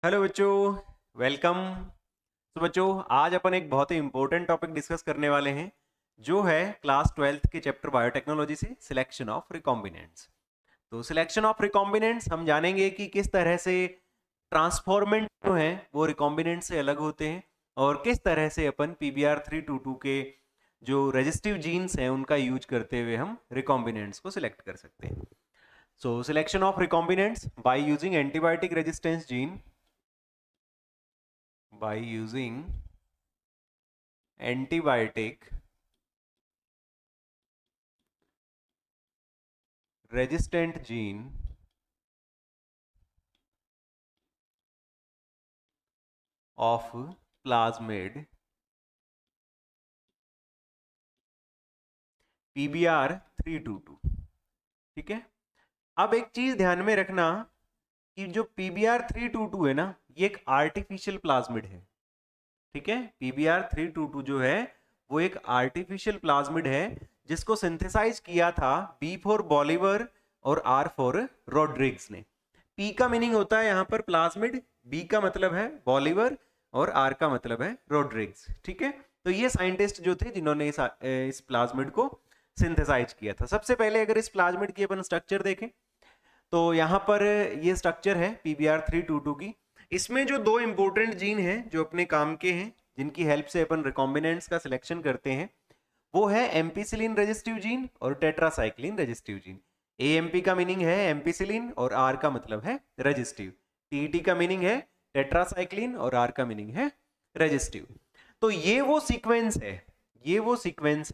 Hello बच्चों, welcome. तो बच्चों, आज अपन एक बहुत ही इंपॉर्टेंट टॉपिक डिस्कस करने वाले हैं जो है क्लास 12th के चैप्टर बायोटेक्नोलॉजी से सिलेक्शन ऑफ रिकॉम्बिनेंट्स। तो सिलेक्शन ऑफ रिकॉम्बिनेंट्स हम जानेंगे कि किस तरह से ट्रांसफॉर्मेंट जो हैं वो रिकॉम्बिनेंट से अलग होते हैं और किस तरह से अपन PBr322 के जो रेजिस्टिव जीन्स हैं उनका यूज करते हुए हम रिकॉम्बिनेंट्स को सिलेक्ट कर सकते हैं। So selection of recombinants by using antibiotic resistance gene by using antibiotic resistant gene of plasmid PBr322। ठीक है, अब एक चीज ध्यान में रखना कि जो PBr322 है ना, ये एक आर्टिफिशियल प्लाज्मिड है। ठीक है, PBr322 जो है वो एक आर्टिफिशियल प्लाज्मिड है जिसको सिंथेसाइज किया था B फॉर बॉलिवर और R फॉर रॉड्रिग्स ने। P का मीनिंग होता है यहाँ पर प्लाज्मिड, B का मतलब है बॉलिवर और R का मतलब है रॉड्रिग्स। ठीक है, तो ये साइंटिस्ट जो थे जिन्होंने इस प्लाज्मिड को सिंथेसाइज किया था। सबसे पहले अगर इस प्लाज्मिड की अपन स्ट्रक्चर देखें तो यहाँ पर ये स्ट्रक्चर है PBr322 की। इसमें जो दो इंपॉर्टेंट जीन हैं जो अपने काम के हैं, जिनकी हेल्प से अपन रिकॉम्बिनेंट्स का सिलेक्शन करते हैं, वो है एम्पीसिलिन रेजिस्टिव जीन और टेट्रासाइक्लिन रेजिस्टिव जीन। एएमपी का मीनिंग है एम्पीसिलिन और आर का मतलब है रेजिस्टिव। टीटी का मीनिंग है टेट्रासाइक्लिन और आर का मीनिंग है रेजिस्टिव। तो ये वो सीक्वेंस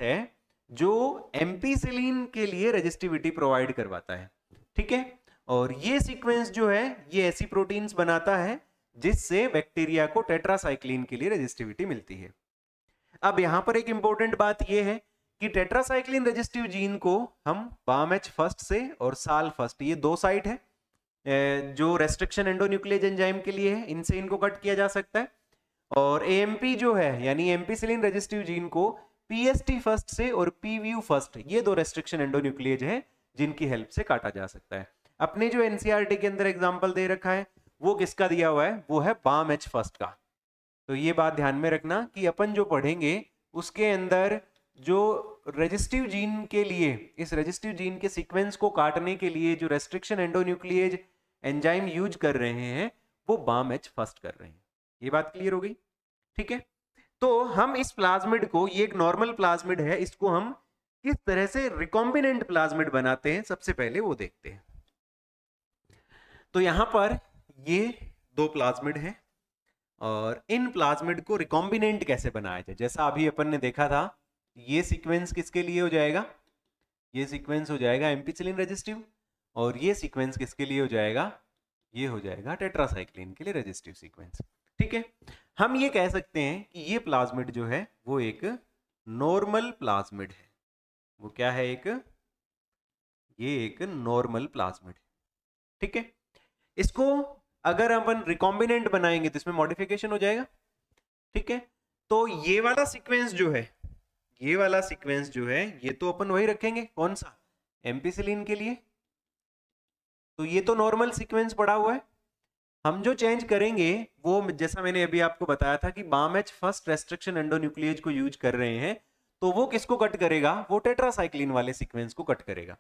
है जो एम्पीसिलिन के लिए रेजिस्टिविटी प्रोवाइड करवाता है। ठीक है, और ये सीक्वेंस जो है ये ऐसी प्रोटीन्स बनाता है जिससे बैक्टीरिया को टेट्रासाइक्लिन के लिए रेजिस्टिविटी मिलती है। अब यहां पर एक इंपॉर्टेंट बात यह है कि टेट्रासाइक्लिन रेजिस्टिव जीन को हम बामेच फर्स्ट से और साल फर्स्ट, ये दो साइट है जो रेस्ट्रिक्शन एंडोन्यूक्लियेज एंजाइम के लिए है, इनसे इनको कट किया जा सकता है। और एएमपी जो है यानी एम्पीसिलिन रेजिस्टिव जीन को पीएसटी फर्स्ट से और पीव्यू फर्स्ट, ये दो रेस्ट्रिक्शन एंडोन्यूक्लियेज है जिनकी हेल्प से काटा जा सकता है। अपने जो एनसीईआरटी के अंदर एग्जांपल दे रखा है वो किसका दिया हुआ है, वो है बामेच फर्स्ट का। तो ये बात ध्यान में रखना कि अपन जो पढ़ेंगे उसके अंदर जो रेजिस्टिव जीन के लिए, इस रेजिस्टिव जीन के सीक्वेंस को काटने के लिए जो रेस्ट्रिक्शन एंडोन्यूक्लियेज एंजाइम यूज कर रहे हैं वो बामेच फर्स्ट कर रहे हैं। ये बात क्लियर हो गई? ठीक है, तो हम इस प्लाज्मिड को, ये एक नॉर्मल प्लाज्मिड है, इसको हम किस तरह से रिकॉम्बिनेंट प्लाज्मिड बनाते हैं सबसे पहले वो देखते हैं। तो यहां पर ये दो प्लाज्मिड हैं और इन प्लाज्मिड को रिकॉम्बिनेंट कैसे बनाया जाए, जैसा अभी अपन ने देखा था, ये सीक्वेंस किसके लिए हो जाएगा, ये सीक्वेंस हो जाएगा एम्पीसिलिन रेजिस्टिव, और ये सीक्वेंस किसके लिए हो जाएगा, ये हो जाएगा टेट्रासाइक्लिन के लिए रेजिस्टिव सीक्वेंस। ठीक है, हम ये कह सकते हैं कि ये प्लाज्मिड जो है वो एक नॉर्मल प्लाज्मिड है। वो क्या है, ये एक नॉर्मल प्लाज्मिड है। ठीक है, इसको अगर अपन रिकॉम्बिनेंट बनाएंगे तो इसमें मॉडिफिकेशन हो जाएगा। ठीक है, तो ये वाला सीक्वेंस जो है, ये वाला सीक्वेंस जो है ये तो अपन वही रखेंगे, कौन सा, एम्पीसिलिन के लिए। तो ये तो नॉर्मल सीक्वेंस पड़ा हुआ है। हम जो चेंज करेंगे वो, जैसा मैंने अभी आपको बताया था कि बामेच फर्स्ट रेस्ट्रिक्शन एंडोन्यूक्लियेज को यूज कर रहे हैं, तो वो किसको कट करेगा, वो टेट्रासाइक्लिन वाले सीक्वेंस को कट करेगा।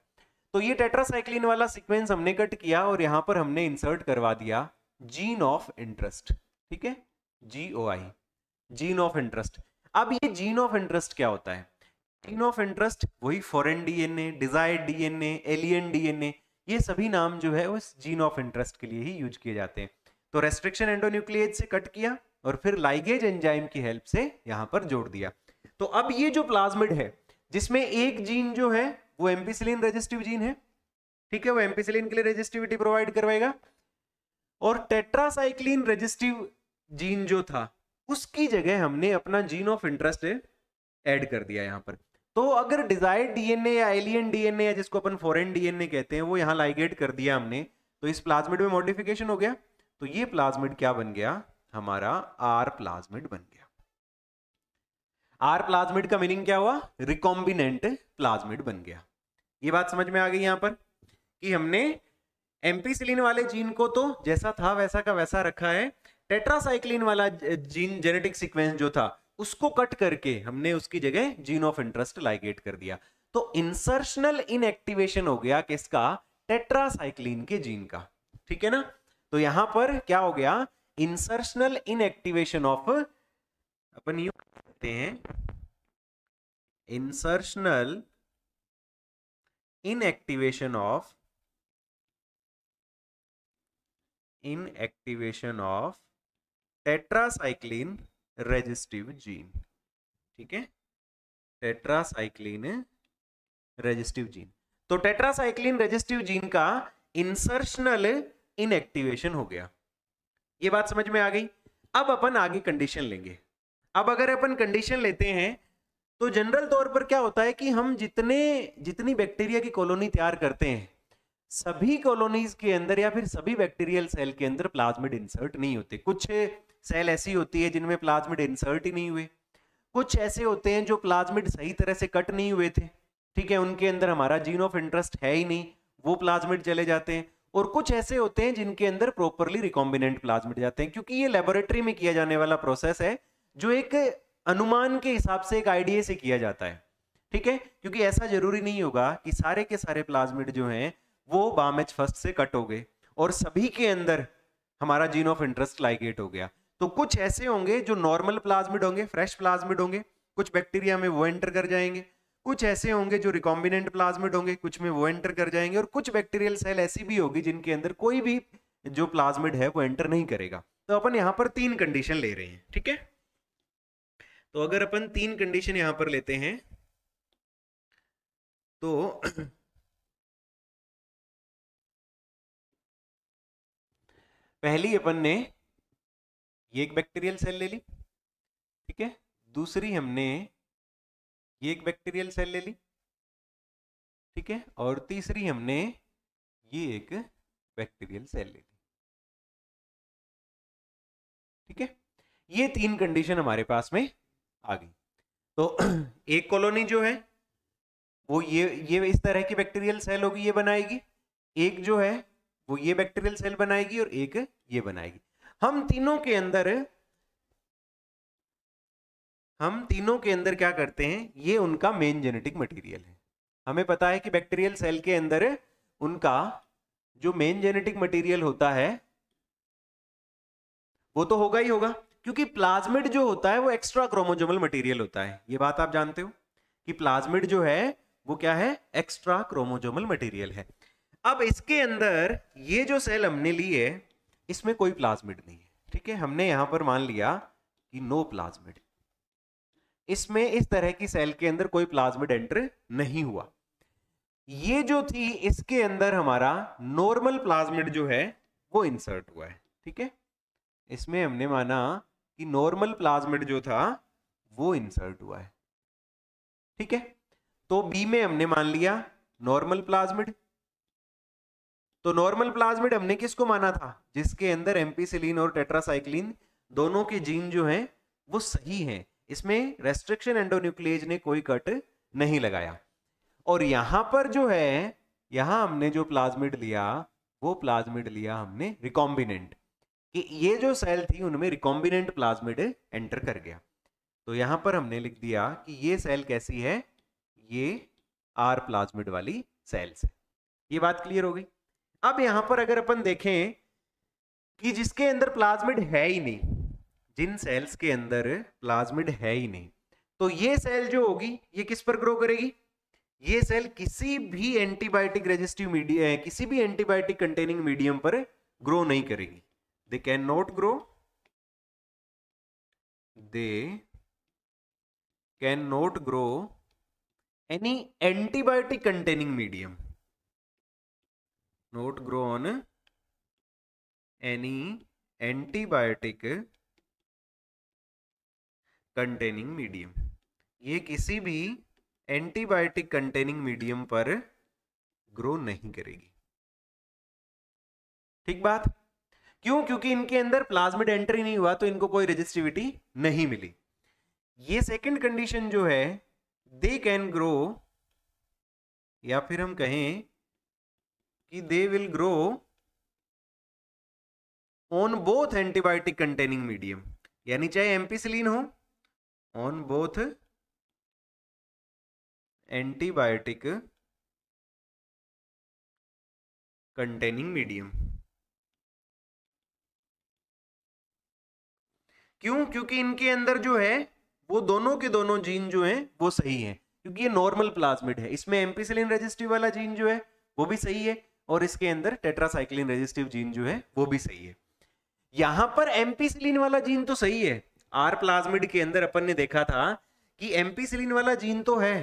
तो ये टेट्रासाइक्लिन वाला सीक्वेंस हमने कट किया और यहां पर हमने इंसर्ट करवा दिया जीन ऑफ इंटरेस्ट। ठीक है, GOI, जीन ऑफ इंटरेस्ट। अब ये जीन ऑफ इंटरेस्ट क्या होता है, जीन ऑफ इंटरेस्ट वही foreign DNA, desired DNA, alien DNA, ये सभी नाम जो है वो जीन ऑफ इंटरेस्ट के लिए ही यूज किए जाते हैं। तो रेस्ट्रिक्शन एंडोन्यूक्लियेज से कट किया और फिर लाइगेज एंजाइम की हेल्प से यहां पर जोड़ दिया। तो अब ये जो प्लाज्मिड है जिसमें एक जीन जो है वो एम्पीसिलिन रेजिस्टिव जीन है, ठीक है, वो एम्पीसिलिन के लिए रेजिस्टिविटी प्रोवाइड करवाएगा, और टेट्रासाइक्लिन रेजिस्टिव जीन जो था उसकी जगह हमने अपना जीन ऑफ इंटरेस्ट ऐड कर दिया यहां पर। तो अगर डिजायर्ड डीएनए या एलियन डीएनए या जिसको अपन फॉरेन डीएनए कहते हैं वो यहां लाइगेट कर दिया हमने, तो इस प्लाज्मिड में मॉडिफिकेशन हो गया। तो ये प्लाज्मिड क्या बन गया, हमारा आर प्लाज्मिड बन गया। आर प्लाज्मिड का मीनिंग क्या हुआ, रिकॉम्बिनेंट प्लाज्मिड बन गया। ये बात समझ में आ गई यहां पर कि हमने एम्पीसिलिन वाले जीन को तो जैसा था वैसा का वैसा रखा है, टेट्रासाइक्लिन वाला जीन जेनेटिक सीक्वेंस जो था उसको कट करके हमने उसकी जगह जीन ऑफ इंटरेस्ट लाइगेट कर दिया। तो इंसर्शनल इनएक्टिवेशन हो गया किसका? टेट्रासाइक्लिन के जीन का। ठीक है ना? तो यहां पर क्या हो गया? इंसर्शनल इनएक्टिवेशन ऑफ, अपन यूं कहते हैं insertional inactivation of tetracycline resistive gene. ठीक है, टेट्रासाइक्लिन रेजिस्टिव जीन। तो टेट्रासाइक्लिन रेजिस्टिव जीन का इंसर्शनल इनएक्टिवेशन हो गया। ये बात समझ में आ गई? अब अपन आगे कंडीशन लेंगे। अब अगर अपन कंडीशन लेते हैं तो जनरल तौर पर क्या होता है कि हम जितनी बैक्टीरिया की कॉलोनी तैयार करते हैं, सभी कॉलोनीज के अंदर या फिर सभी बैक्टीरियल सेल के अंदर प्लाज्मिड इंसर्ट नहीं होते। कुछ सेल ऐसी होती है जिनमें प्लाज्मिड इंसर्ट ही नहीं हुए, कुछ ऐसे होते हैं जो प्लाज्मिड सही तरह से कट नहीं हुए थे, ठीक है, उनके अंदर हमारा जीन ऑफ इंटरेस्ट है ही नहीं, वो प्लाज्मिड चले जाते हैं। और कुछ ऐसे होते हैं जिनके अंदर प्रॉपरली रिकॉम्बिनेंट प्लाज्मिड जाते हैं, क्योंकि ये लेबोरेटरी में किया जाने वाला प्रोसेस है जो एक अनुमान के हिसाब से एक आइडिया से किया जाता है। ठीक है, क्योंकि ऐसा जरूरी नहीं होगा कि सारे के सारे प्लाज्मिड जो हैं वो बामेच फर्स्ट से कट हो गए और सभी के अंदर हमारा जीन ऑफ इंटरेस्ट लाइगेट हो गया। तो कुछ ऐसे होंगे जो नॉर्मल प्लाज्मिड होंगे, फ्रेश प्लाज्मिड होंगे, कुछ बैक्टीरिया में वो एंटर कर जाएंगे। कुछ ऐसे होंगे जो रिकॉम्बिनेंट प्लाज्मिड होंगे, कुछ में वो एंटर कर जाएंगे। और कुछ बैक्टीरियल सेल ऐसी भी होगी जिनके अंदर कोई भी जो प्लाज्मिड है वो एंटर नहीं करेगा। तो अपन यहाँ पर 3 कंडीशन ले रहे हैं। ठीक है, तो अगर अपन 3 कंडीशन यहाँ पर लेते हैं तो पहली अपन ने ये एक बैक्टीरियल सेल ले ली, ठीक है, दूसरी हमने ये एक बैक्टीरियल सेल ले ली, ठीक है, और तीसरी हमने ये एक बैक्टीरियल सेल ले ली। ठीक है, ये 3 कंडीशन हमारे पास में आ गई। तो एक कॉलोनी जो है वो ये इस तरह की बैक्टीरियल सेल होगी, ये बनाएगी। एक जो है वो ये बैक्टीरियल सेल बनाएगी और एक ये बनाएगी। हम तीनों के अंदर क्या करते हैं, ये उनका मेन जेनेटिक मटेरियल है। हमें पता है कि बैक्टीरियल सेल के अंदर उनका जो मेन जेनेटिक मटेरियल होता है वो तो होगा ही होगा, क्योंकि प्लाज्मिड जो होता है वो एक्स्ट्रा क्रोमोसोमल मटेरियल होता है। ये बात आप जानते हो कि प्लाज्मिड जो है वो क्या है, एक्स्ट्रा क्रोमोसोमल मटेरियल है। अब इसके अंदर ये जो सेल हमने ली है इसमें कोई प्लाज्मिड नहीं है। ठीक है, हमने यहां पर मान लिया कि नो प्लाज्मिड, इसमें इस तरह की सेल के अंदर कोई प्लाज्मिड एंटर नहीं हुआ। ये जो थी इसके अंदर हमारा नॉर्मल प्लाज्मिड जो है वो इंसर्ट हुआ है। ठीक है, इसमें हमने माना कि नॉर्मल प्लाज्मिड जो था वो इंसर्ट हुआ है। ठीक है, तो बी में हमने मान लिया नॉर्मल प्लाज्मिड। तो नॉर्मल प्लाज्मिड हमने किसको माना था, जिसके अंदर एम्पीसिलिन और टेट्रासाइक्लिन दोनों के जीन जो हैं वो सही हैं, इसमें रेस्ट्रिक्शन एंडोन्यूक्लिएज ने कोई कट नहीं लगाया। और यहां पर जो है, यहां हमने जो प्लाज्मिड लिया वो प्लाज्मिड लिया हमने रिकॉम्बिनेंट, कि ये जो सेल थी उनमें रिकॉम्बिनेंट प्लाज्मिड एंटर कर गया। तो यहां पर हमने लिख दिया कि ये सेल कैसी है, ये आर प्लाज्मिड वाली सेल्स है। ये बात क्लियर हो गई। अब यहां पर अगर अपन देखें कि जिसके अंदर प्लाज्मिड है ही नहीं, जिन सेल्स के अंदर प्लाज्मिड है ही नहीं, तो ये सेल जो होगी ये किस पर ग्रो करेगी, ये सेल किसी भी एंटीबायोटिक रेजिस्टिव मीडियम, किसी भी एंटीबायोटिक कंटेनिंग मीडियम पर ग्रो नहीं करेगी। They can not grow, they can not grow any antibiotic containing medium, not grow on any antibiotic containing medium। ये किसी भी एंटीबायोटिक कंटेनिंग मीडियम पर ग्रो नहीं करेगी। ठीक बात, क्यों, क्योंकि इनके अंदर प्लाज्मिड एंट्री नहीं हुआ तो इनको कोई रेजिस्टिविटी नहीं मिली। ये सेकंड कंडीशन जो है, दे कैन ग्रो, या फिर हम कहें कि they will grow on both antibiotic containing medium, यानी चाहे एम्पिसिलिन हो, on both antibiotic containing medium. क्यों? क्योंकि इनके अंदर जो है वो दोनों के दोनों जीन जो हैं वो सही है, क्योंकि ये नॉर्मल प्लाज्मिड है। इसमें एम्पिसिलिन रेजिस्टिव वाला जीन जो है वो भी सही है, और इसके अंदर टेट्रासाइक्लिन रेजिस्टिव जीन जो है वो भी सही है। यहां पर एम्पिसिलिन वाला जीन तो सही है। आर प्लाज्मिड के अंदर अपन ने देखा था कि एम्पिसिलिन वाला जीन तो है,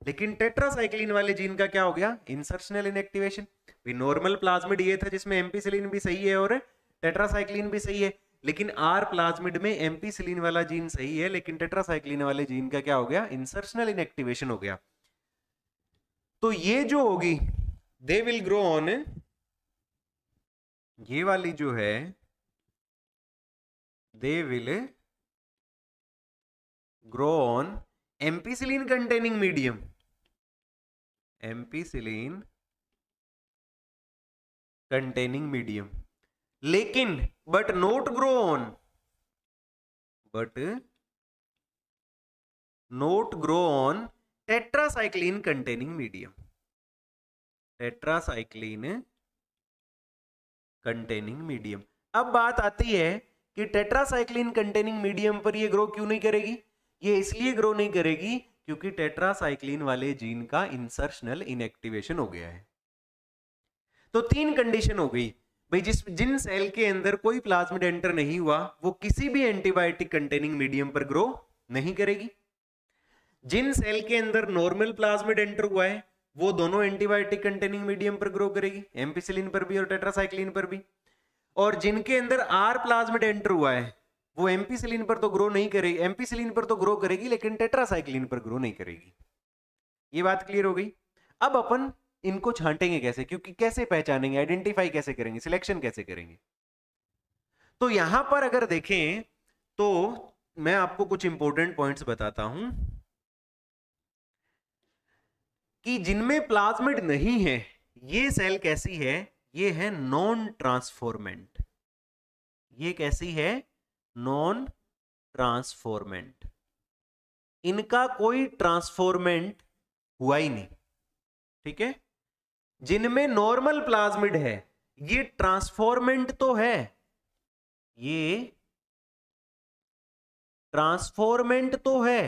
लेकिन टेट्रासाइक्लिन वाले जीन का क्या हो गया? Insertional inactivation. नॉर्मल प्लाज्मिड ये था जिसमें एम्पिसिलिन भी सही है और टेट्रासाइक्लिन भी सही है, लेकिन आर प्लाज्मिड में एम्पिसिलिन वाला जीन सही है, लेकिन टेट्रासाइक्लिन वाले जीन का क्या हो गया? इंसर्शनल इनएक्टिवेशन हो गया। तो ये जो होगी दे विल ग्रो ऑन, ये वाली जो है they will grow on ampicillin containing medium, ampicillin containing medium, लेकिन but not grow on tetracycline containing medium, tetracycline containing medium। अब बात आती है कि टेट्रासाइक्लिन कंटेनिंग मीडियम पर ये ग्रो क्यों नहीं करेगी? ये इसलिए ग्रो नहीं करेगी क्योंकि टेट्रासाइक्लिन वाले जीन का इंसर्शनल इनएक्टिवेशन हो गया है। तो तीन कंडीशन हो गई भाई, जिन सेल के अंदर कोई प्लाज्मिड एंटर नहीं हुआ वो किसी भी एंटीबायोटिक कंटेनिंग मीडियम पर ग्रो नहीं करेगी। जिन सेल के अंदर नॉर्मल प्लाज्मिड एंटर हुआ है वो दोनों एंटीबायोटिक कंटेनिंग मीडियम पर ग्रो करेगी, एम्पिसिलिन पर भी और टेट्रासाइक्लिन पर भी। और जिनके अंदर आर प्लाज्मिड एंटर हुआ है वो एम्पिसिलिन पर तो ग्रो नहीं करेगी, एम्पिसिलिन पर तो ग्रो करेगी लेकिन टेट्रासाइक्लिन पर ग्रो नहीं करेगी। ये बात क्लियर हो गई। अब अपन इनको छांटेंगे कैसे, क्योंकि कैसे पहचानेंगे, आइडेंटिफाई कैसे करेंगे, सिलेक्शन कैसे करेंगे? तो यहां पर अगर देखें तो मैं आपको कुछ इंपॉर्टेंट पॉइंट्स बताता हूं कि जिनमें प्लाज्मिड नहीं है ये सेल कैसी है? ये है नॉन ट्रांसफॉर्मेंट। ये कैसी है? Non transformant. इनका कोई ट्रांसफॉर्मेंट हुआ ही नहीं, ठीक है। जिनमें नॉर्मल प्लाज्मिड है ये ट्रांसफॉर्मेंट तो है, ये ट्रांसफॉर्मेंट तो है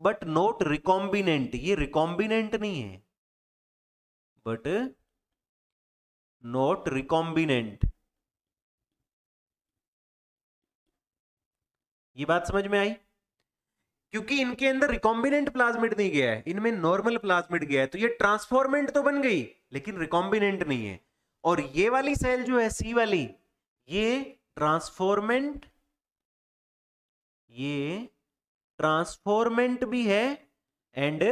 बट नॉट रिकॉम्बिनेंट। ये रिकॉम्बिनेंट नहीं है बट नॉट रिकॉम्बिनेंट। ये बात समझ में आई? क्योंकि इनके अंदर रिकॉम्बिनेंट प्लाज्मिड नहीं गया है, इनमें नॉर्मल प्लाज्मिड गया है, तो ये ट्रांसफॉर्मेंट तो बन गई लेकिन रिकॉम्बिनेंट नहीं है। और ये वाली सेल जो है सी वाली, ये ट्रांसफॉर्मेंट, ये ट्रांसफॉर्मेंट भी है एंड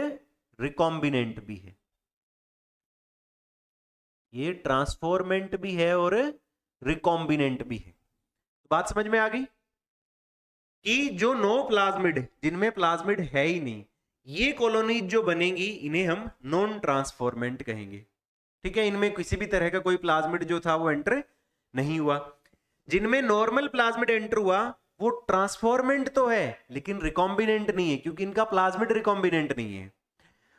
रिकॉम्बिनेंट भी है। ये ट्रांसफॉर्मेंट भी है और रिकॉम्बिनेंट भी है। बात समझ में आ गई कि जो नो प्लाज्मिड, जिनमें प्लाज्मिड है ही नहीं, ये कॉलोनीज जो बनेंगी इन्हें हम नॉन ट्रांसफॉर्मेंट कहेंगे, ठीक है। इनमें किसी भी तरह का कोई प्लाज्मिड जो था वो एंटर नहीं हुआ। जिनमें नॉर्मल प्लाज्मिड एंटर हुआ वो ट्रांसफॉर्मेंट तो है लेकिन रिकॉम्बिनेंट नहीं है, क्योंकि इनका प्लाज्मिड रिकॉम्बिनेंट नहीं है।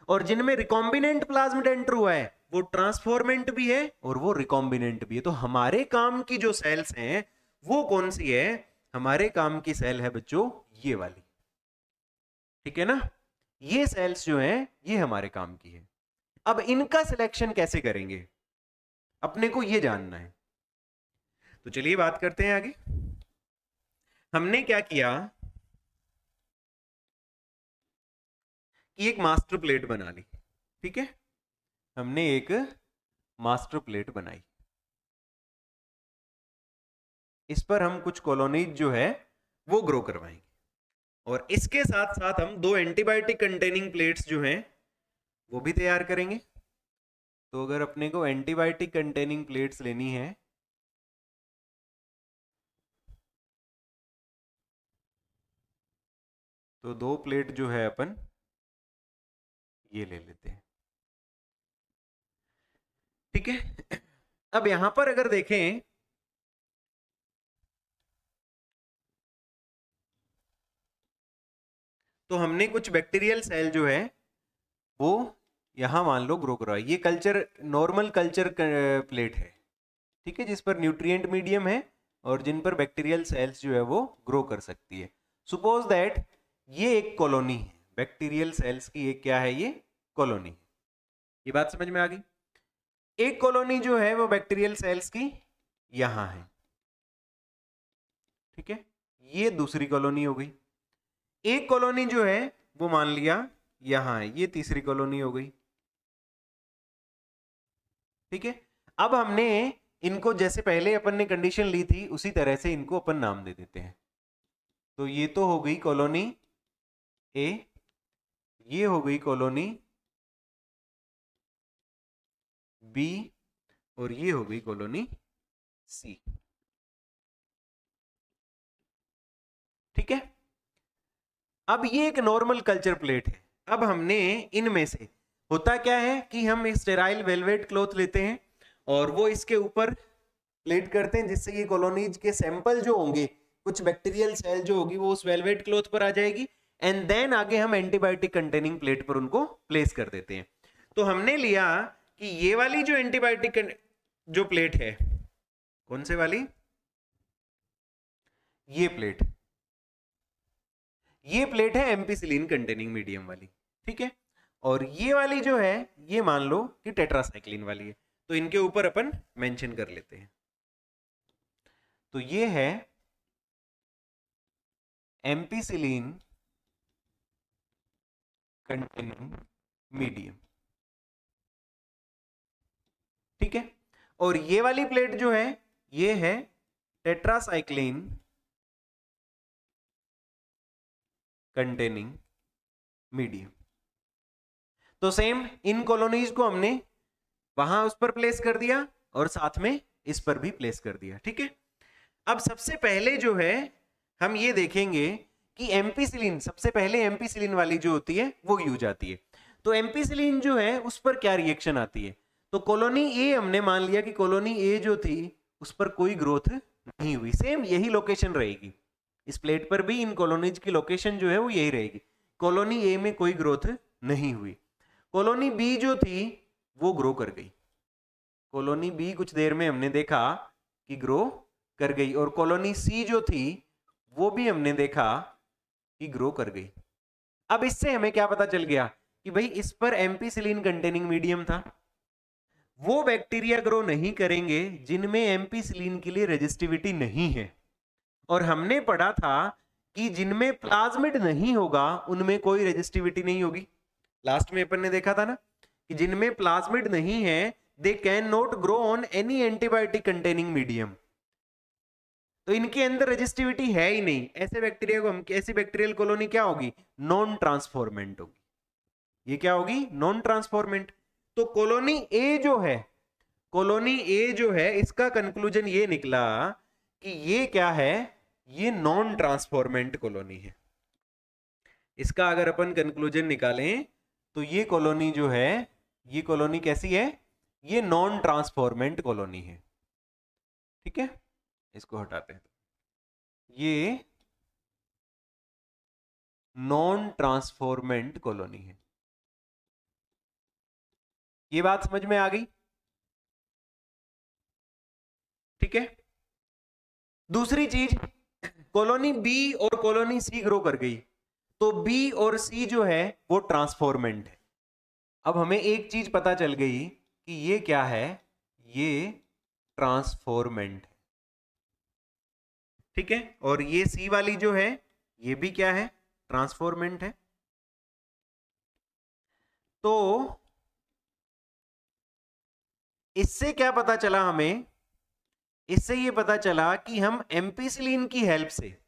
और जिनमें रिकॉम्बिनेंट प्लाज्मिड एंटर हुआ है वो ट्रांसफॉर्मेंट भी है और वो रिकॉम्बिनेंट भी है। तो हमारे काम की जो सेल्स हैं वो कौन सी है? हमारे काम की सेल है बच्चों ये वाली, ठीक है ना। ये सेल्स जो हैं ये हमारे काम की है। अब इनका सिलेक्शन कैसे करेंगे अपने को ये जानना है। तो चलिए बात करते हैं आगे। हमने क्या किया कि एक मास्टर प्लेट बना ली, ठीक है। हमने एक मास्टर प्लेट बनाई, इस पर हम कुछ कॉलोनीज जो है वो ग्रो करवाएंगे, और इसके साथ साथ हम दो एंटीबायोटिक कंटेनिंग प्लेट्स जो हैं वो भी तैयार करेंगे। तो अगर अपने को एंटीबायोटिक कंटेनिंग प्लेट्स लेनी है तो दो प्लेट जो है अपन ये ले लेते हैं, ठीक है। अब यहां पर अगर देखें तो हमने कुछ बैक्टीरियल सेल जो है वो यहाँ मान लो ग्रो करवाई। ये कल्चर नॉर्मल कल्चर प्लेट है, ठीक है, जिस पर न्यूट्रिएंट मीडियम है और जिन पर बैक्टीरियल सेल्स जो है वो ग्रो कर सकती है। सपोज दैट ये एक कॉलोनी है, बैक्टीरियल सेल्स की एक क्या है, ये कॉलोनी। ये बात समझ में आ गई? एक कॉलोनी जो है वो बैक्टीरियल सेल्स की यहां है, ठीक है, ये दूसरी कॉलोनी हो गई। एक कॉलोनी जो है वो मान लिया यहां है, ये तीसरी कॉलोनी हो गई, ठीक है। अब हमने इनको जैसे पहले अपन ने कंडीशन ली थी उसी तरह से इनको अपन नाम दे देते हैं। तो ये तो हो गई कॉलोनी ए, ये हो गई कॉलोनी बी और ये हो गई कॉलोनी सी, ठीक है। अब ये एक नॉर्मल कल्चर प्लेट है। अब हमने इनमें से होता क्या है कि हम स्टेराइल वेलवेट क्लॉथ लेते हैं और वो इसके ऊपर प्लेट करते हैं, जिससे ये कॉलोनीज के सैंपल जो होंगे, कुछ बैक्टीरियल सेल जो होगी वो उस वेलवेट क्लॉथ पर आ जाएगी एंड देन आगे हम एंटीबायोटिक कंटेनिंग प्लेट पर उनको प्लेस कर देते हैं। तो हमने लिया कि ये वाली जो एंटीबायोटिक जो प्लेट है, कौन से वाली, ये प्लेट है एम्पिसिलिन कंटेनिंग मीडियम वाली, ठीक है। और ये वाली जो है ये मान लो कि टेट्रासाइक्लिन वाली है, तो इनके ऊपर अपन मेंशन कर लेते हैं। तो ये है एम्पिसिलिन कंटेनिंग मीडियम, ठीक है। और ये वाली प्लेट जो है ये है टेट्रासाइक्लिन कंटेनिंग मीडियम। तो सेम इन कॉलोनीज को हमने वहां उस पर प्लेस कर दिया और साथ में इस पर भी प्लेस कर दिया, ठीक है। अब सबसे पहले जो है हम ये देखेंगे कि एम्पिसिलिन, सबसे पहले एम्पिसिलिन वाली जो होती है वो यूज आती है। तो एम्पिसिलिन जो है उस पर क्या रिएक्शन आती है, तो कॉलोनी ए हमने मान लिया कि कॉलोनी ए जो थी उस पर कोई ग्रोथ नहीं हुई, सेम यही लोकेशन रहेगी इस प्लेट पर भी, इन कॉलोनीज की लोकेशन जो है वो यही रहेगी। कॉलोनी ए में कोई ग्रोथ नहीं हुई। कॉलोनी बी जो थी वो ग्रो कर गई, कॉलोनी बी कुछ देर में हमने देखा कि ग्रो कर गई, और कॉलोनी सी जो थी वो भी हमने देखा कि ग्रो कर गई। अब इससे हमें क्या पता चल गया कि भाई इस पर एम्पिसिलिन कंटेनिंग मीडियम था, वो बैक्टीरिया ग्रो नहीं करेंगे जिनमें एम्पिसिलिन के लिए रेजिस्टिविटी नहीं है। और हमने पढ़ा था कि जिनमें प्लाज्मिड नहीं होगा उनमें कोई रेजिस्टिविटी नहीं होगी। लास्ट में अपन ने देखा था ना कि जिनमें प्लाज्मिड नहीं है they can not grow on any antibiotic containing medium, तो इनके अंदर रेजिस्टिविटी है ही नहीं। ऐसे बैक्टीरिया को हम, ऐसी बैक्टीरियल कॉलोनी क्या होगी, नॉन ट्रांसफॉर्मेंट होगी। ये क्या होगी, नॉन ट्रांसफॉर्मेंट। तो कॉलोनी ए जो है, कॉलोनी ए जो है इसका कंक्लूजन ये निकला कि ये क्या है, ये नॉन ट्रांसफॉर्मेंट कॉलोनी है। इसका अगर अपन कंक्लूजन निकालें तो ये कॉलोनी जो है, ये कॉलोनी कैसी है, ये नॉन ट्रांसफॉर्मेंट कॉलोनी है, ठीक है। इसको हटाते हैं, ये नॉन ट्रांसफॉर्मेंट कॉलोनी है। ये बात समझ में आ गई, ठीक है। दूसरी चीज, कॉलोनी बी और कॉलोनी सी ग्रो कर गई, तो बी और सी जो है वो ट्रांसफॉर्मेंट है। अब हमें एक चीज पता चल गई कि ये क्या है, ये ट्रांसफॉर्मेंट है, ठीक है। और ये सी वाली जो है ये भी क्या है, ट्रांसफॉर्मेंट है। तो इससे क्या पता चला हमें, इससे ये पता चला कि हम एम्पिसिलिन की हेल्प से,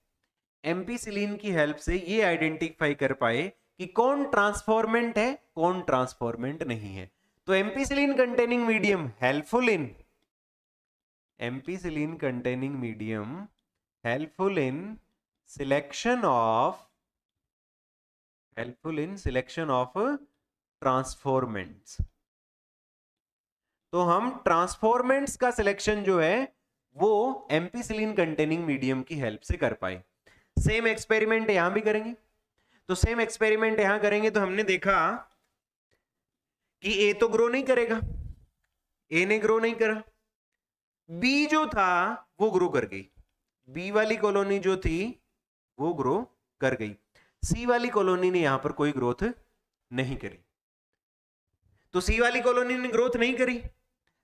एम्पिसिलिन की हेल्प से ये आइडेंटिफाई कर पाए कि कौन ट्रांसफॉर्मेंट है कौन ट्रांसफॉर्मेंट नहीं है। तो ampicillin containing medium helpful in, ampicillin containing medium helpful in selection of, helpful in selection of transformants. तो हम ट्रांसफॉर्मेंट्स का सिलेक्शन जो है वो एम्पिसिलिन कंटेनिंग मीडियम की हेल्प से कर पाए। सेम एक्सपेरिमेंट यहां भी करेंगे। तो सेम एक्सपेरिमेंट यहां करेंगे तो हमने देखा कि ए तो ग्रो नहीं करेगा, ए ने ग्रो नहीं करा, बी जो था वो ग्रो कर गई, बी वाली कॉलोनी जो थी वो ग्रो कर गई, सी वाली कॉलोनी ने यहां पर कोई ग्रोथ नहीं करी। तो सी वाली कॉलोनी ने ग्रोथ नहीं करी।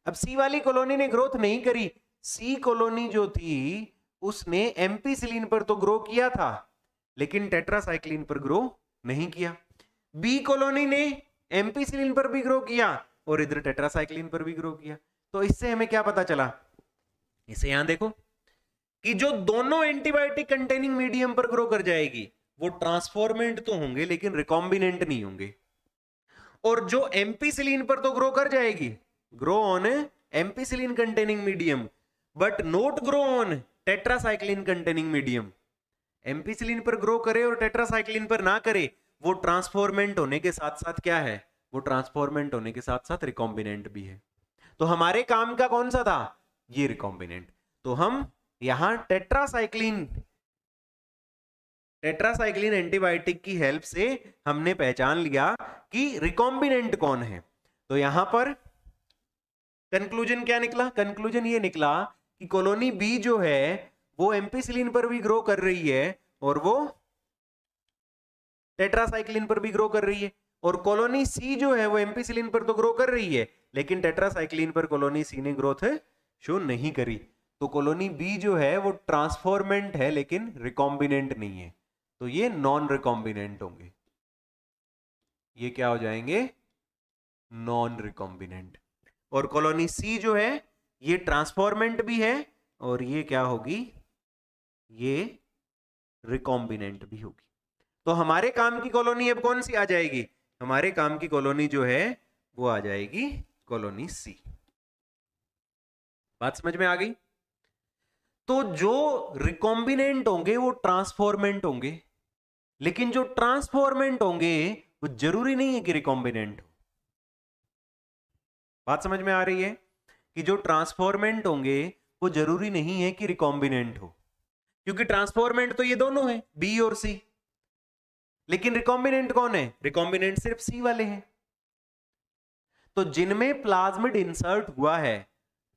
अब सी वाली कॉलोनी ने ग्रोथ नहीं करी, सी कॉलोनी जो थी उसने एम्पीसिलिन पर तो ग्रो किया था लेकिन टेट्रासाइक्लिन पर ग्रो नहीं किया। बी कॉलोनी ने एम्पीसिलिन पर भी ग्रो किया और इधर टेट्रासाइक्लिन पर भी ग्रो किया। तो इससे हमें क्या पता चला, इसे यहां देखो कि जो दोनों एंटीबायोटिक कंटेनिंग मीडियम पर ग्रो कर जाएगी वो ट्रांसफॉर्मेंट तो होंगे लेकिन रिकॉम्बिनेंट नहीं होंगे, और जो एम्पीसिलिन पर तो ग्रो कर जाएगी, grow on ampicillin containing medium but not grow on tetracycline containing medium. Ampicillin पर ग्रो करे और टेट्रासाइक्लिन पर ना करे, वो ट्रांसफॉर्मेंट होने के साथ साथ क्या है, वो ट्रांसफॉर्मेंट होने के साथ साथ रिकॉम्बिनेंट भी है। तो हमारे काम का कौन सा था, ये रिकॉम्बिनेंट। तो हम यहां टेट्रासाइक्लिन एंटीबायोटिक की हेल्प से हमने पहचान लिया कि रिकॉम्बिनेंट कौन है। तो यहां पर कंक्लूजन क्या निकला, कंक्लूजन ये निकला कि कॉलोनी बी जो है वो एम्पीसिलिन पर भी ग्रो कर रही है और वो टेट्रासाइक्लिन पर भी ग्रो कर रही है, और कॉलोनी सी जो है वो एम्पीसिलिन पर तो ग्रो कर रही है लेकिन टेट्रासाइक्लिन पर कॉलोनी सी ने ग्रोथ शो नहीं करी। तो कॉलोनी बी जो है वो ट्रांसफॉर्मेंट है लेकिन रिकॉम्बिनेंट नहीं है, तो ये नॉन रिकॉम्बिनेंट होंगे, ये क्या हो जाएंगे, नॉन रिकॉम्बिनेंट। और कॉलोनी सी जो है ये ट्रांसफॉर्मेंट भी है और ये क्या होगी, ये रिकॉम्बिनेंट भी होगी। तो हमारे काम की कॉलोनी अब कौन सी आ जाएगी, हमारे काम की कॉलोनी जो है वो आ जाएगी कॉलोनी सी। बात समझ में आ गई। तो जो रिकॉम्बिनेंट होंगे वो ट्रांसफॉर्मेंट होंगे, लेकिन जो ट्रांसफॉर्मेंट होंगे वो जरूरी नहीं है कि रिकॉम्बिनेंट हो। बात समझ में आ रही है कि जो ट्रांसफॉर्मेंट होंगे वो जरूरी नहीं है कि रिकॉम्बिनेंट हो, क्योंकि ट्रांसफॉर्मेंट तो ये दोनों है बी और सी, लेकिन रिकॉम्बिनेंट कौन है, रिकॉम्बिनेंट सिर्फ सी वाले हैं। तो जिनमें प्लाज्मिड इंसर्ट हुआ है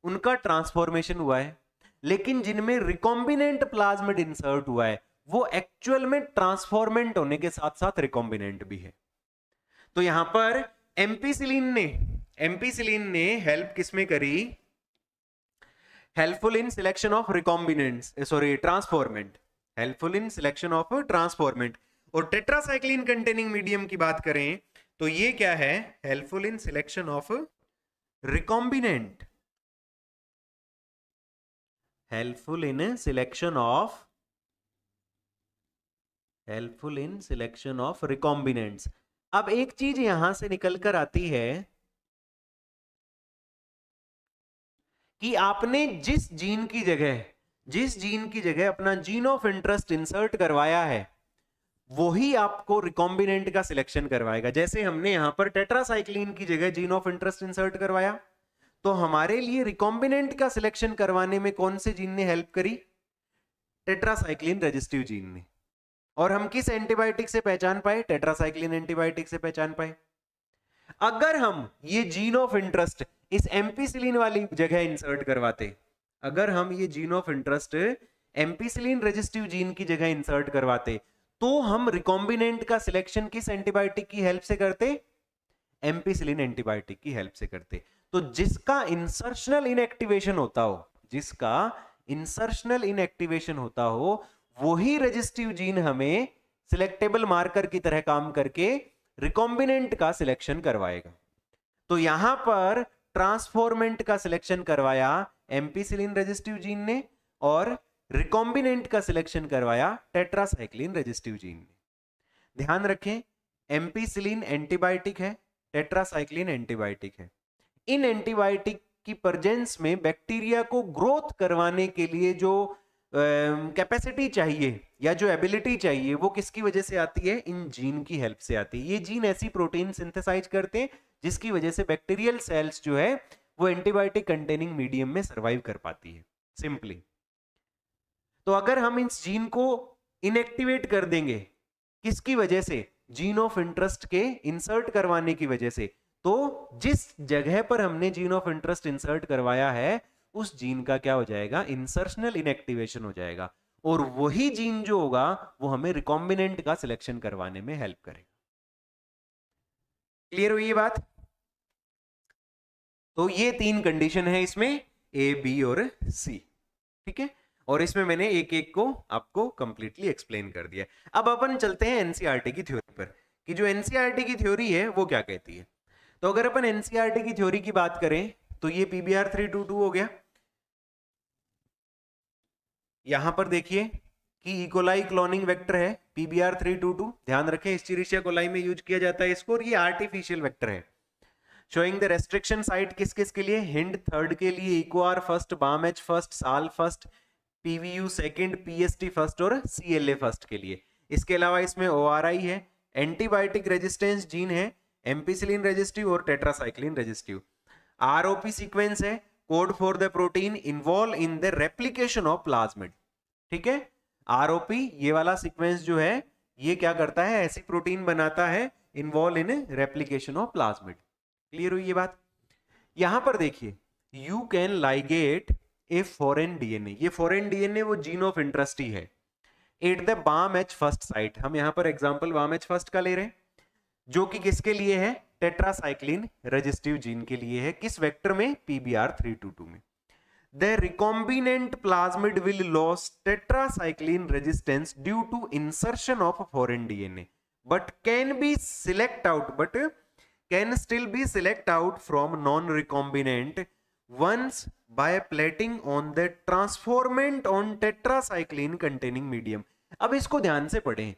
उनका ट्रांसफॉर्मेशन हुआ है, लेकिन जिनमें रिकॉम्बिनेंट प्लाज्मिड इंसर्ट हुआ है वो एक्चुअल में ट्रांसफॉर्मेंट होने के साथ साथ रिकॉम्बिनेंट भी है। तो यहां पर एम्पीसिलिन ने हेल्प किसमें करी, helpful in selection of recombinants, sorry transformant, helpful in selection of transformant. और टेट्रासाइक्लिन कंटेनिंग मीडियम की बात करें तो ये क्या है, helpful in selection of recombinant, helpful in selection of recombinants. अब एक चीज यहां से निकल कर आती है कि आपने जिस जीन की जगह अपना जीन ऑफ इंटरेस्ट इंसर्ट करवाया है वही आपको रिकॉम्बिनेंट का सिलेक्शन करवाएगा। जैसे हमने यहां पर टेट्रासाइक्लिन की जगह जीन ऑफ इंटरेस्ट इंसर्ट करवाया, तो हमारे लिए रिकॉम्बिनेंट का सिलेक्शन करवाने में कौन से जीन ने हेल्प करी, टेट्रासाइक्लिन रेजिस्टिव जीन ने। और हम किस एंटीबायोटिक से पहचान पाए, टेट्रासाइक्लिन एंटीबायोटिक से पहचान पाए। अगर हम ये जीन ऑफ इंटरेस्ट इस एम्पीसिलिन वाली जगह इंसर्ट करवाते, अगर हम ये gene of interest ampicillin resistive gene की जगह इंसर्ट करवाते, तो हम रिकॉम्बिनेंट का सिलेक्शन किस एंटीबायोटिक की हेल्प से करते, एम्पीसिलिन एंटीबायोटिक की हेल्प से करते। तो जिसका इंसर्शनल इनएक्टिवेशन होता हो वही रेजिस्टिव जीन हमें सिलेक्टेबल मार्कर की तरह काम करके रिकॉम्बिनेंट का सिलेक्शन करवाएगा। तो यहां पर ट्रांसफॉर्मेंट का सिलेक्शन करवाया एम्पीसिलिन रेजिस्टिव जीन ने और रिकॉम्बिनेंट का सिलेक्शन करवाया टेट्रासाइक्लिन रेजिस्टिव जीन ने। ध्यान रखें, एम्पीसिलिन एंटीबायोटिक है, टेट्रासाइक्लिन एंटीबायोटिक है। इन एंटीबायोटिक की प्रेजेंस में बैक्टीरिया को ग्रोथ करवाने के लिए जो कैपेसिटी चाहिए या जो एबिलिटी चाहिए वो किसकी वजह से आती है, इन जीन की हेल्प से आती है। ये जीन ऐसी प्रोटीन सिंथेसाइज करते हैं जिसकी वजह से बैक्टीरियल सेल्स जो है वो एंटीबायोटिक कंटेनिंग मीडियम में सर्वाइव कर पाती है सिंपली। तो अगर हम इस जीन को इनएक्टिवेट कर देंगे किसकी वजह से? जीन ऑफ इंटरेस्ट के इंसर्ट करवाने की वजह से। तो जिस जगह पर हमने जीन ऑफ इंटरेस्ट इंसर्ट करवाया है उस जीन का क्या हो जाएगा? इंसर्शनल इनएक्टिवेशन हो जाएगा, और वही जीन जो होगा वो हमें रिकॉम्बिनेंट का सिलेक्शन करवाने में हेल्प करेगा। क्लियर हुई ये बात? तो ये 3 कंडीशन है इसमें, ए, बी और सी, ठीक है। और इसमें मैंने एक एक को आपको कंप्लीटली एक्सप्लेन कर दिया। अब अपन चलते हैं एनसीईआरटी की थ्योरी पर, कि जो एनसीईआरटी की थ्योरी है वो क्या कहती है। तो अगर अपन एनसीईआरटी की थ्योरी की बात करें तो ये पीबीआर 322 हो गया। यहां पर देखिए कि इकोलाई क्लोनिंग वेक्टर है पीबीआर 322, ध्यान रखें एस्चेरिशिया कोलाई में यूज किया जाता है इसको, और ये आर्टिफिशियल वेक्टर है। शोइंग द रेस्ट्रिक्शन साइट किस किस के लिए? हिंड थर्ड के लिए, इकोआर फर्स्ट, बामेच फर्स्ट, साल first, PVU second, PST first और सीएलए फर्स्ट के लिए। इसके अलावा इसमें ओआरआई है, एंटीबायोटिक रेजिस्टेंस जीन है, एम्पिसिलिन रेजिस्टिव और टेट्रासाइक्लिन रेजिस्टिव। आरओपी सीक्वेंस है, code for the protein involve in the replication of plasmid, ठीक है। आरओपी ये वाला सीक्वेंस जो है ये क्या करता है? ऐसी प्रोटीन बनाता है involve in replication of plasmid. Clear हुई ये बात? यहां पर देखिए, you can ligate a foreign DNA, ये फॉरेन डीएनए वो जीन ऑफ इंटरेस्ट ही है, एट द बामेच फर्स्ट साइट। हम यहां पर एग्जांपल बामेच फर्स्ट का ले रहे हैं, जो कि किसके लिए है? टेट्रासाइक्लिन रेजिस्टिव जीन के लिए है। किस वेक्टर में? पीबीआर 322 में। The recombinant plasmid will lose tetracycline resistance due to insertion of foreign DNA, but can still be select out from non-recombinant once by plating on the transformant on tetracycline containing medium। अब इसको ध्यान से पढ़ें,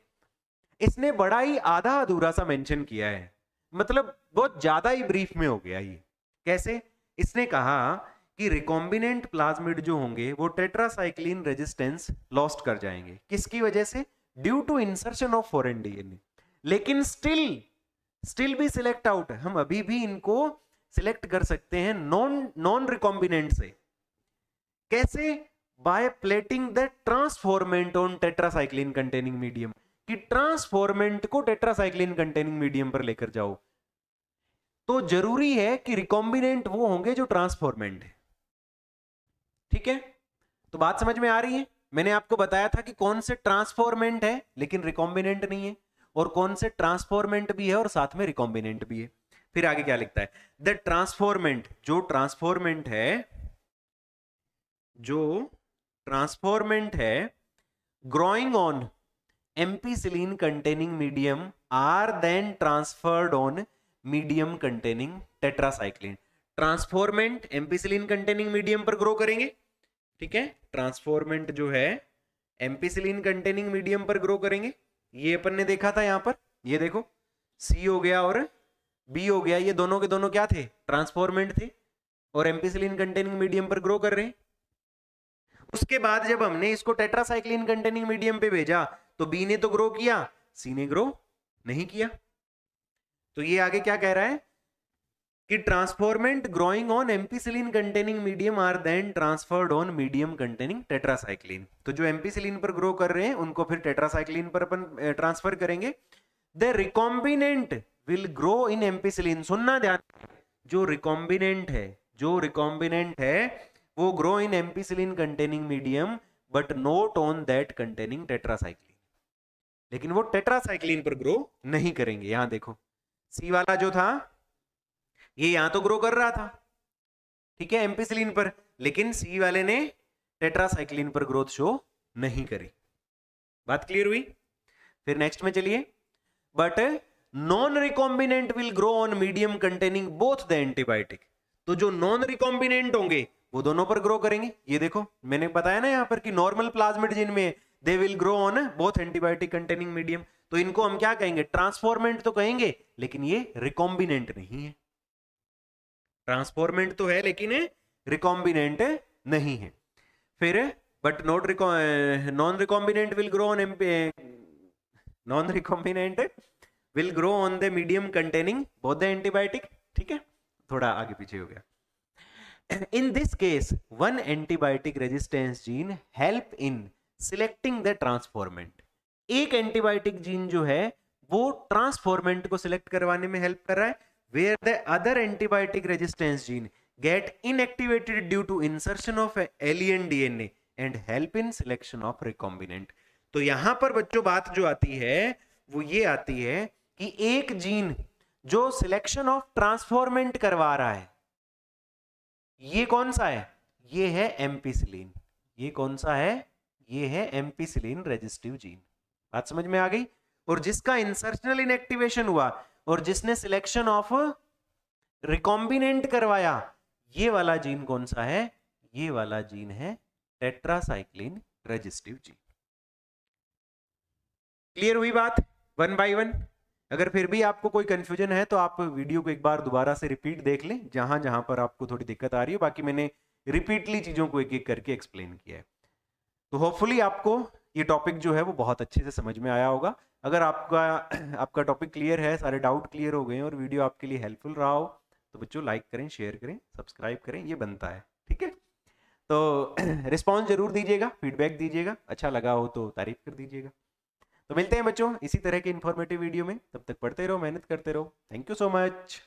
इसने बड़ा ही आधा अधूरा सा मेंशन किया है, मतलब बहुत ज्यादा ही ब्रीफ में हो गया ये। कैसे? इसने कहा कि रिकॉम्बिनेंट प्लाज्मिड जो होंगे वो टेट्रासाइक्लिन रेजिस्टेंस लॉस्ट कर जाएंगे। किसकी वजह से? Due to insertion of foreign DNA. लेकिन स्टिल भी सिलेक्ट आउट, हम अभी भी इनको सिलेक्ट कर सकते हैं नॉन रिकॉम्बिनेंट से। कैसे? By plating the transformant on tetracycline containing medium, कि ट्रांसफॉर्मेंट को टेट्रासाइक्लिन कंटेनिंग मीडियम पर लेकर जाओ। तो जरूरी है कि रिकॉम्बिनेंट वो होंगे जो ट्रांसफॉर्मेंट है, ठीक है। तो बात समझ में आ रही है? मैंने आपको बताया था कि कौन से ट्रांसफॉर्मेंट है लेकिन रिकॉम्बिनेंट नहीं है, और कौन से ट्रांसफॉर्मेंट भी है और साथ में रिकॉम्बिनेंट भी है। फिर आगे क्या लिखता है? द ट्रांसफॉर्मेंट, जो ट्रांसफॉर्मेंट है growing on ampicillin containing medium are then transferred on medium containing tetracycline. Transformant ampicillin containing medium पर ग्रो करेंगे, ठीक है। ट्रांसफॉर्मेंट जो है एम्पिसिलिन कंटेनिंग मीडियम पर ग्रो करेंगे। ये अपन ने देखा था यहां पर, ये देखो सी हो गया और बी हो गया, ये दोनों के दोनों क्या थे? ट्रांसफॉर्मेंट थे, और एम्पिसिलिन कंटेनिंग मीडियम पर ग्रो कर रहे हैं। उसके बाद जब हमने इसको टेट्रासाइक्लिन कंटेनिंग मीडियम पे भेजा तो बी ने तो ग्रो किया, सी ने ग्रो नहीं किया। तो ये आगे क्या कह रहा है कि transformant growing on ampicillin containing medium are then transferred on medium containing tetracycline. तो जो एम्पिसिलिन पर ग्रो कर रहे हैं उनको फिर टेट्रासाइक्लिन पर अपन ट्रांसफर करेंगे। The recombinant will grow in ampicillin, सुनना ध्यान, जो रिकॉम्बिनेंट है वो grow in ampicillin containing medium but not on that containing tetracycline, लेकिन वो टेट्रासाइक्लिन पर ग्रो नहीं करेंगे। यहां देखो सी वाला जो था ये यहां तो ग्रो कर रहा था, ठीक है, एम्पिसिलिन पर, लेकिन सी वाले ने टेट्रासाइक्लिन पर ग्रोथ शो नहीं करी। बात क्लियर हुई? फिर नेक्स्ट में चलिए, but non recombinant will grow on medium containing both the antibiotic. तो जो नॉन रिकॉम्बिनेंट होंगे वो दोनों पर ग्रो करेंगे। ये देखो मैंने बताया ना यहां पर कि नॉर्मल प्लाज्मिड जिनमें they will grow on both antibiotic containing medium, तो इनको हम क्या कहेंगे? ट्रांसफॉर्मेंट तो कहेंगे, लेकिन ये रिकॉम्बिनेंट नहीं है। ट्रांसफॉर्मेंट तो है लेकिन रिकॉम्बिनेंट नहीं है। फिर but not non recombinant will grow on the medium containing both the antibiotic, ठीक है, थोड़ा आगे पीछे हो गया। In this case, one antibiotic resistance gene help in selecting the transformant एक एंटीबायोटिक जीन जो है वो ट्रांसफॉर्मेंट को सिलेक्ट करवाने में हेल्प कर रहा है, where the other antibiotic resistance gene get inactivated due to insertion of alien DNA and help in selection of recombinant. तो यहां पर बच्चों बात जो आती है वो ये आती है कि एक जीन जो सिलेक्शन ऑफ ट्रांसफॉर्मेंट करवा रहा है, ये कौन सा है? ये है एम्पिसिलिन। ये कौन सा है? ये है एम्पिसिलिन रेजिस्टिव जीन। बात समझ में आ गई? और जिसका इंसर्शनल इनएक्टिवेशन हुआ और जिसने सिलेक्शन ऑफ रिकॉम्बिनेंट करवाया, ये वाला जीन कौन सा है? ये वाला जीन है टेट्रासाइक्लिन रेजिस्टिव जीन। क्लियर हुई बात? One by one. अगर फिर भी आपको कोई कंफ्यूजन है तो आप वीडियो को एक बार दोबारा से रिपीट देख लें, जहां जहां पर आपको थोड़ी दिक्कत आ रही है। बाकी मैंने रिपीटली चीजों को एक एक करके एक्सप्लेन किया है। तो होपफुली आपको ये टॉपिक जो है वो बहुत अच्छे से समझ में आया होगा। अगर आपका टॉपिक क्लियर है, सारे डाउट क्लियर हो गए हैं और वीडियो आपके लिए हेल्पफुल रहा हो तो बच्चों लाइक करें, शेयर करें, सब्सक्राइब करें, ये बनता है। ठीक है, तो रिस्पॉन्स जरूर दीजिएगा, फीडबैक दीजिएगा, अच्छा लगा हो तो तारीफ कर दीजिएगा। तो मिलते हैं बच्चों इसी तरह के इन्फॉर्मेटिव वीडियो में, तब तक पढ़ते रहो, मेहनत करते रहो। Thank you so much.